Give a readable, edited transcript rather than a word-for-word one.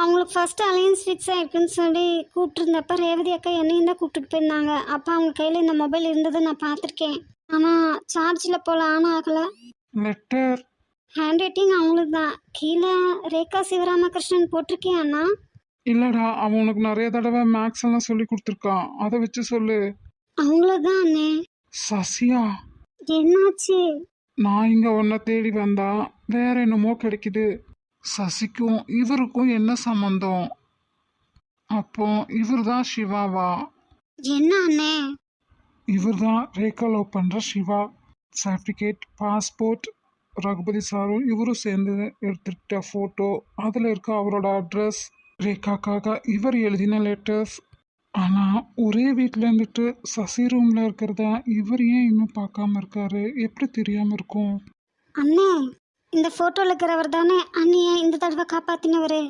அவங்களுக்கு first alliance fix ஆயிருக்குன்னு சொல்லி கூப்பிட்டுருந்தப்ப ரேவதி அக்கா என்னையும் தான் கூப்பிட்டுட்டு போயிருந்தாங்க. அப்போ அவங்க கையில் இந்த மொபைல் இருந்ததை நான் பார்த்துருக்கேன். ஆனால் சார்ஜில் போல் ஆன் ஆகலை. லெட்டர் ஹேண்ட் ரைட்டிங் அவங்களுக்கு தான். கீழே ரேகா சிவராமகிருஷ்ணன் போட்டிருக்கேன் அண்ணா. இல்லடா, அவன் உனக்கு நிறைய தடவை மேக்ஸ் எல்லாம் சொல்லி கொடுத்துருக்கான். அதை வச்சு சொல்லு. அவங்களதான் அண்ணே. சசியா, என்னாச்சு? நான் இங்க உன்னை தேடி வந்தா வேற என்னமோ கிடைக்குது. சசிக்கும் இவருக்கும் என்ன சம்பந்தம்? அப்போ இவர் தான் சிவாவா? என்ன அண்ணே? இவர் தான் ரேகா லவ் பண்ற சிவா. சர்டிஃபிகேட், பாஸ்போர்ட், ரகுபதி சாரும் இவரும் சேர்ந்து எடுத்துக்கிட்ட ஃபோட்டோ, அதில் இருக்க அவரோட அட்ரஸ், ரேகாக்காக இவர் எழுதின லெட்டர்ஸ். ஆனால் ஒரே வீட்டில் இருந்துட்டு சசி ரூமில் இருக்கிறத இவர் ஏன் இன்னும் பார்க்காம இருக்காரு? எப்படி தெரியாமல் இருக்கும்? அண்ணே, இந்த ஃபோட்டோவில் இருக்கிறவர் தானே அண்ணியை இந்த தடவை காப்பாற்றினவர்?